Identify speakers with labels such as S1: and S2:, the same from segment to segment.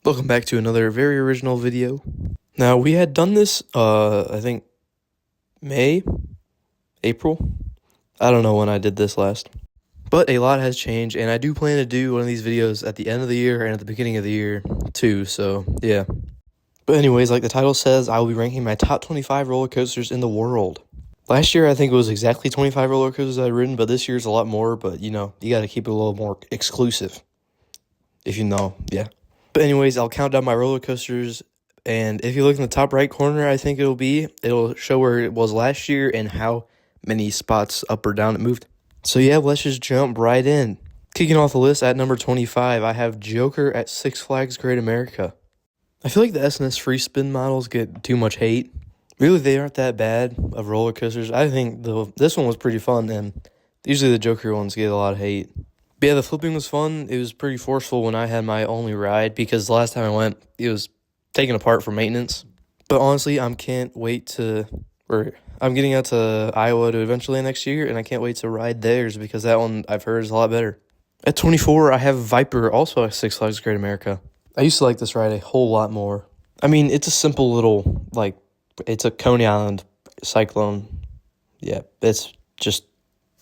S1: Welcome back to another very original video. Now, we had done this, I think, May? April? I don't know when I did this last. But a lot has changed, and I do plan to do one of these videos at the end of the year and at the beginning of the year, too, so, yeah. But anyways, like the title says, I will be ranking my top 25 roller coasters in the world. Last year, I think it was exactly 25 roller coasters I'd ridden, but this year's a lot more, but, you know, you gotta keep it a little more exclusive. If you know, yeah. But anyways, I'll count down my roller coasters, and if you look in the top right corner, I think it'll show where it was last year and how many spots up or down it moved. So yeah, let's just jump right in. Kicking off the list at number 25, I have Joker at Six Flags Great America. I feel like the S&S free spin models get too much hate. Really, they aren't that bad of roller coasters. I think this one was pretty fun, and usually the Joker ones get a lot of hate. But yeah, the flipping was fun. It was pretty forceful when I had my only ride because the last time I went, it was taken apart for maintenance. But honestly, I'm getting out to Iowa to eventually next year, and I can't wait to ride theirs because that one I've heard is a lot better. At 24, I have Viper, also at Six Flags Great America. I used to like this ride a whole lot more. I mean, it's a simple little, it's a Coney Island Cyclone. Yeah, it's just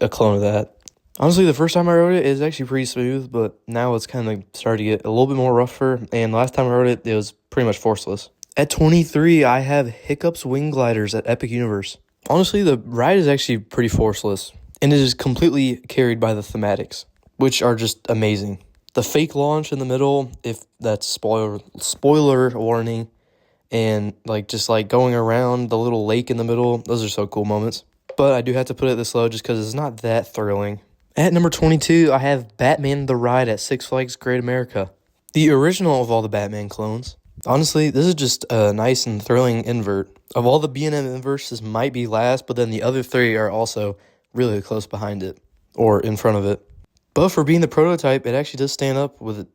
S1: a clone of that. Honestly, the first time I rode it, it was actually pretty smooth, but now it's kind of starting to get a little bit more rougher, and last time I rode it, it was pretty much forceless. At 23, I have Hiccup's Wing Gliders at Epic Universe. Honestly, the ride is actually pretty forceless, and it is completely carried by the thematics, which are just amazing. The fake launch in the middle, if that's spoiler warning, and just going around the little lake in the middle, those are so cool moments. But I do have to put it this low just because it's not that thrilling. At number 22, I have Batman the Ride at Six Flags Great America. The original of all the Batman clones. Honestly, this is just a nice and thrilling invert. Of all the B&M inverts, this might be last, but then the other three are also really close behind it, or in front of it. But for being the prototype, it actually does stand up with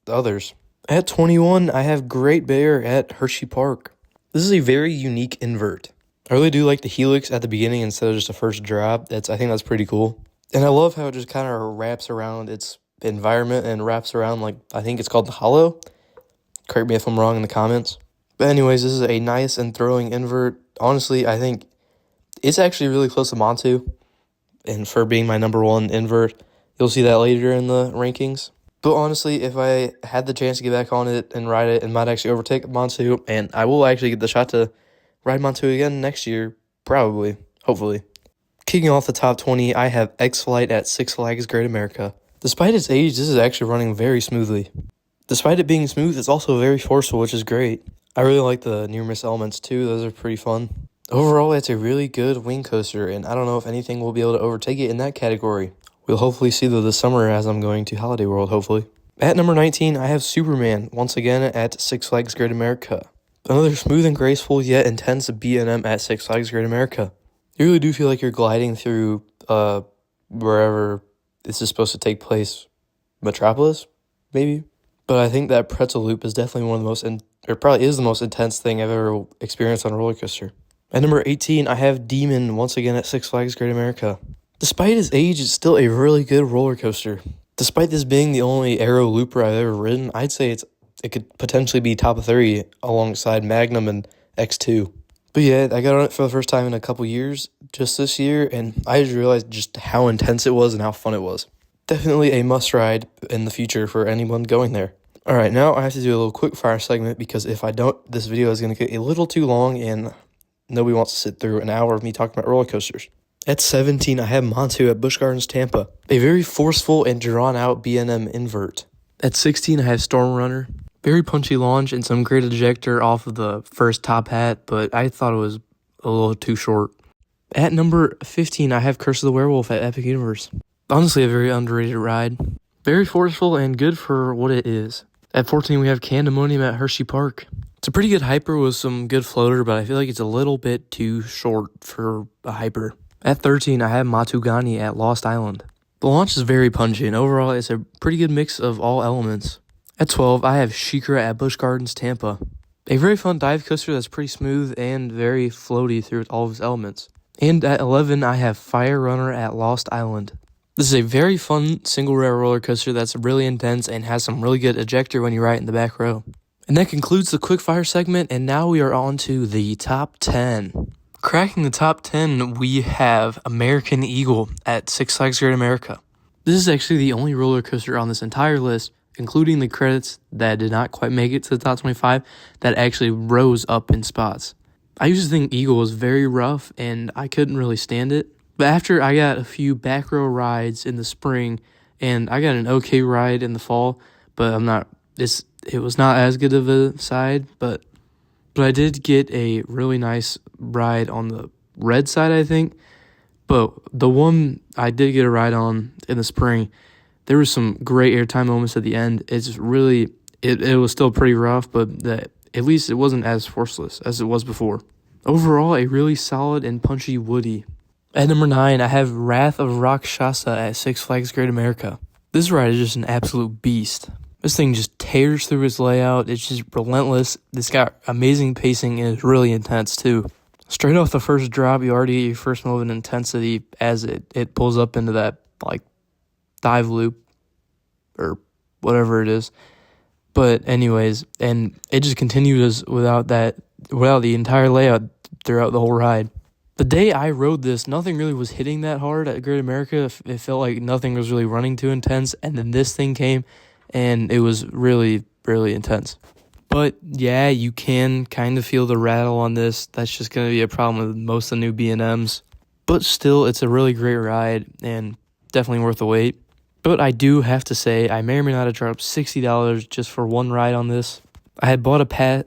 S1: the others. At 21, I have Great Bear at Hershey Park. This is a very unique invert. I really do like the helix at the beginning instead of just a first drop. I think that's pretty cool. And I love how it just kind of wraps around its environment and wraps around, I think it's called the hollow. Correct me if I'm wrong in the comments. But anyways, this is a nice and thrilling invert. Honestly, I think it's actually really close to Montu. And for being my number one invert, you'll see that later in the rankings. But honestly, if I had the chance to get back on it and ride it, it might actually overtake Montu. And I will actually get the shot to ride Montu again next year. Probably. Hopefully. Kicking off the top 20, I have X-Flight at Six Flags Great America. Despite its age, this is actually running very smoothly. Despite it being smooth, it's also very forceful, which is great. I really like the near-miss elements too, those are pretty fun. Overall, it's a really good wing coaster, and I don't know if anything will be able to overtake it in that category. We'll hopefully see though this summer as I'm going to Holiday World, hopefully. At number 19, I have Superman, once again at Six Flags Great America. Another smooth and graceful yet intense B&M at Six Flags Great America. You really do feel like you're gliding through wherever this is supposed to take place. Metropolis, maybe? But I think that pretzel loop is definitely one of the most, or probably is the most intense thing I've ever experienced on a roller coaster. At number 18, I have Demon, once again at Six Flags Great America. Despite its age, it's still a really good roller coaster. Despite this being the only aero looper I've ever ridden, I'd say it could potentially be top 3 alongside Magnum and X2. But yeah, I got on it for the first time in a couple years, just this year, and I just realized just how intense it was and how fun it was. Definitely a must ride in the future for anyone going there. Alright, now I have to do a little quick fire segment because if I don't, this video is going to get a little too long and nobody wants to sit through an hour of me talking about roller coasters. At 17, I have Montu at Busch Gardens Tampa, a very forceful and drawn out B&M invert. At 16, I have Storm Runner. Very punchy launch and some great ejector off of the first top hat, but I thought it was a little too short. At number 15, I have Curse of the Werewolf at Epic Universe. Honestly, a very underrated ride. Very forceful and good for what it is. At 14, we have Canobie at Hershey Park. It's a pretty good hyper with some good floater, but I feel like it's a little bit too short for a hyper. At 13, I have Matugani at Lost Island. The launch is very punchy, and overall, it's a pretty good mix of all elements. At 12, I have She-Ra at Busch Gardens Tampa. A very fun dive coaster that's pretty smooth and very floaty through all of its elements. And at 11, I have Fire Runner at Lost Island. This is a very fun single rail roller coaster that's really intense and has some really good ejector when you ride in the back row. And that concludes the quickfire segment, and now we are on to the top 10. Cracking the top 10, we have American Eagle at Six Flags Great America. This is actually the only roller coaster on this entire list, including the credits that did not quite make it to the top 25, that actually rose up in spots. I used to think Eagle was very rough, and I couldn't really stand it. But after I got a few back row rides in the spring, and I got an okay ride in the fall, but it was not as good of a side, but I did get a really nice ride on the red side, I think. But the one I did get a ride on in the spring, there were some great airtime moments at the end. It's really, it was still pretty rough, but at least it wasn't as forceless as it was before. Overall, a really solid and punchy Woody. At number 9, I have Wrath of Rakshasa at Six Flags Great America. This ride is just an absolute beast. This thing just tears through its layout. It's just relentless. It's got amazing pacing and it's really intense too. Straight off the first drop, you already get your first moment of intensity as it pulls up into that like dive loop or whatever it is. But anyways, and it just continues without the entire layout throughout the whole ride. The day I rode this, nothing really was hitting that hard at Great America. It felt like nothing was really running too intense, and then this thing came, and it was really, really intense. But yeah, you can kind of feel the rattle on this. That's just going to be a problem with most of the new B&Ms. But still, it's a really great ride, and definitely worth the wait. But I do have to say, I may or may not have dropped $60 just for one ride on this. I had bought a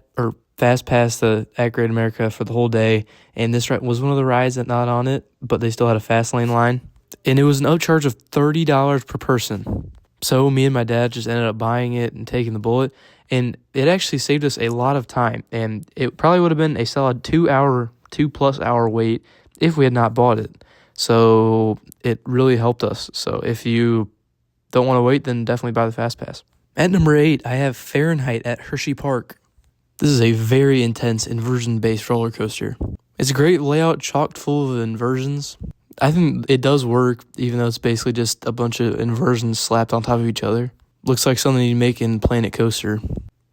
S1: fast pass at Great America for the whole day, and this ride was one of the rides that not on it, but they still had a fast lane line. And it was an upcharge of $30 per person. So me and my dad just ended up buying it and taking the bullet, and it actually saved us a lot of time, and it probably would have been a solid 2+ hour wait if we had not bought it. So it really helped us. So if you don't want to wait, then definitely buy the fast pass. At number 8, I have Fahrenheit at Hershey Park. This is a very intense inversion-based roller coaster. It's a great layout chock full of inversions. I think it does work, even though it's basically just a bunch of inversions slapped on top of each other. Looks like something you'd make in Planet Coaster.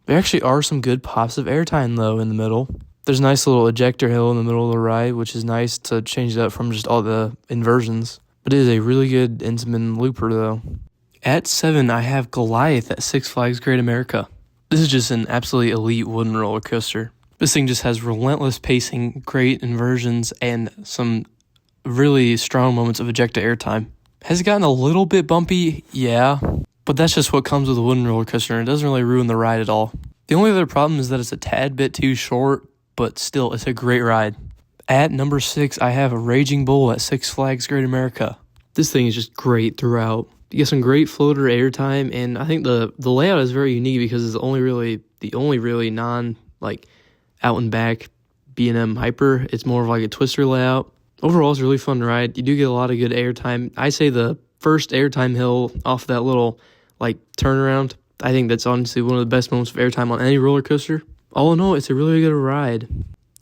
S1: There actually are some good pops of airtime, though, in the middle. There's a nice little ejector hill in the middle of the ride, which is nice to change it up from just all the inversions. But it is a really good Intamin looper, though. At 7, I have Goliath at Six Flags Great America. This is just an absolutely elite wooden roller coaster. This thing just has relentless pacing, great inversions, and some really strong moments of ejecta airtime. Has it gotten a little bit bumpy? Yeah. But that's just what comes with a wooden roller coaster, and it doesn't really ruin the ride at all. The only other problem is that it's a tad bit too short, but still, it's a great ride. At number 6, I have a Raging Bull at Six Flags Great America. This thing is just great throughout. You get some great floater airtime, and I think the layout is very unique because it's the only really non out and back B&M hyper. It's more of like a twister layout. Overall, it's a really fun ride. You do get a lot of good airtime. I say the first airtime hill off that little turnaround, I think that's honestly one of the best moments of airtime on any roller coaster. All in all, it's a really good ride.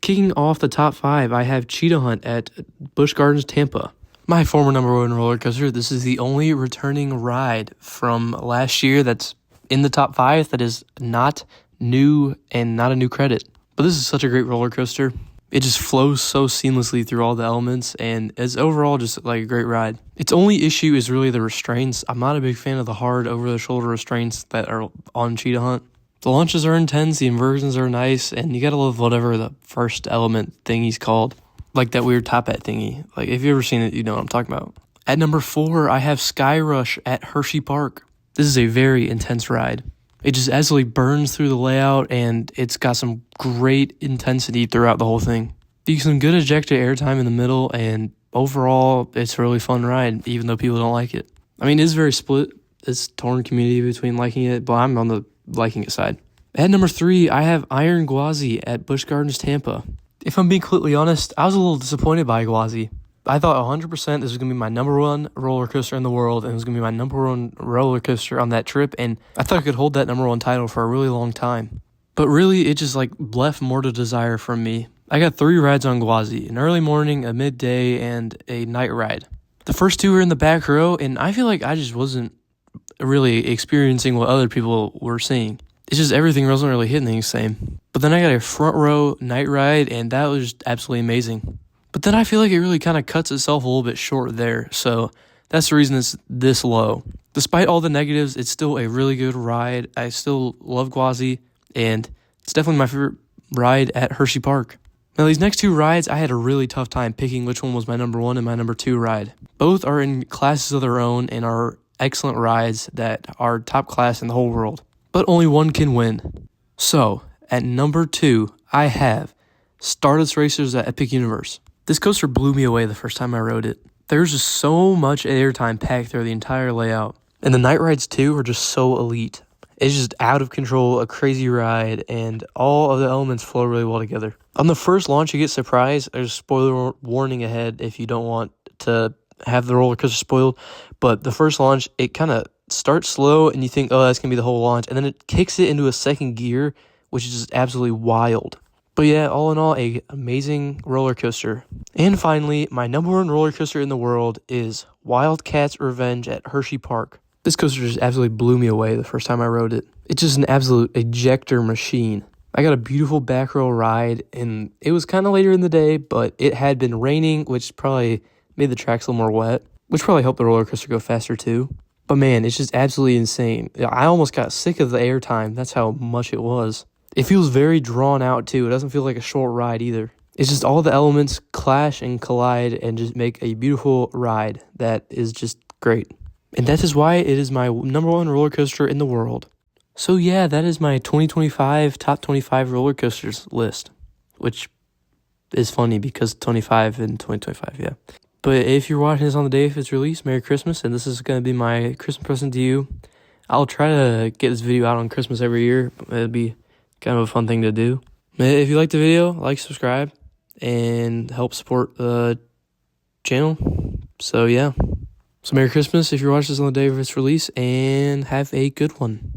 S1: Kicking off the top 5, I have Cheetah Hunt at Busch Gardens, Tampa. My former number 1 roller coaster. This is the only returning ride from last year that's in the top 5 that is not new and not a new credit. But this is such a great roller coaster. It just flows so seamlessly through all the elements, and it's overall just like a great ride. Its only issue is really the restraints. I'm not a big fan of the hard over-the-shoulder restraints that are on Cheetah Hunt. The launches are intense, the inversions are nice, and you gotta love whatever the first element thingy's called. Like that weird top hat thingy. Like, if you've ever seen it, you know what I'm talking about. At number 4, I have Sky Rush at Hershey Park. This is a very intense ride. It just absolutely burns through the layout, and it's got some great intensity throughout the whole thing. You get some good ejecta airtime in the middle, and overall, it's a really fun ride, even though people don't like it. I mean, it's very split. It's torn community between liking it, but I'm on the liking it side. At number 3, I have Iron Gwazi at Busch Gardens, Tampa. If I'm being completely honest, I was a little disappointed by Gwazi. I thought 100% this was going to be my number 1 roller coaster in the world, and it was going to be my number 1 roller coaster on that trip, and I thought I could hold that number 1 title for a really long time. But really, it just left more to desire from me. I got 3 rides on Gwazi, an early morning, a midday, and a night ride. The first two were in the back row, and I feel like I just wasn't really experiencing what other people were seeing. It's just everything wasn't really hitting the same. But then I got a front row night ride, and that was just absolutely amazing. But then I feel like it really kind of cuts itself a little bit short there, so that's the reason it's this low. Despite all the negatives, it's still a really good ride. I still love Gwazi, and it's definitely my favorite ride at Hershey Park. Now, these next two rides, I had a really tough time picking which one was my number one and my number two ride. Both are in classes of their own and are excellent rides that are top class in the whole world. But only one can win. So, at number two, I have Stardust Racers at Epic Universe. This coaster blew me away the first time I rode it. There's just so much airtime packed through the entire layout. And the night rides, too, are just so elite. It's just out of control, a crazy ride, and all of the elements flow really well together. On the first launch, you get surprised. There's a spoiler warning ahead if you don't want to have the roller coaster spoiled. But the first launch, it kind of starts slow, and you think, oh, that's going to be the whole launch. And then it kicks it into a second gear, which is just absolutely wild. But yeah, all in all, an amazing roller coaster. And finally, my number one roller coaster in the world is Wildcats Revenge at Hershey Park. This coaster just absolutely blew me away the first time I rode it. It's just an absolute ejector machine. I got a beautiful back row ride, and it was kind of later in the day, but it had been raining, which probably made the tracks a little more wet, which probably helped the roller coaster go faster too. But man, it's just absolutely insane. I almost got sick of the airtime. That's how much it was. It feels very drawn out too. It doesn't feel like a short ride either. It's just all the elements clash and collide and just make a beautiful ride that is just great. And that is why it is my number one roller coaster in the world. So yeah, that is my 2025 top 25 roller coasters list, which is funny because 25 and 2025, yeah. But if you're watching this on the day of its release, Merry Christmas, and this is going to be my Christmas present to you. I'll try to get this video out on Christmas every year. It'll be kind of a fun thing to do. If you like the video, like, subscribe, and help support the channel. So yeah. So Merry Christmas if you're watching this on the day of its release, and have a good one.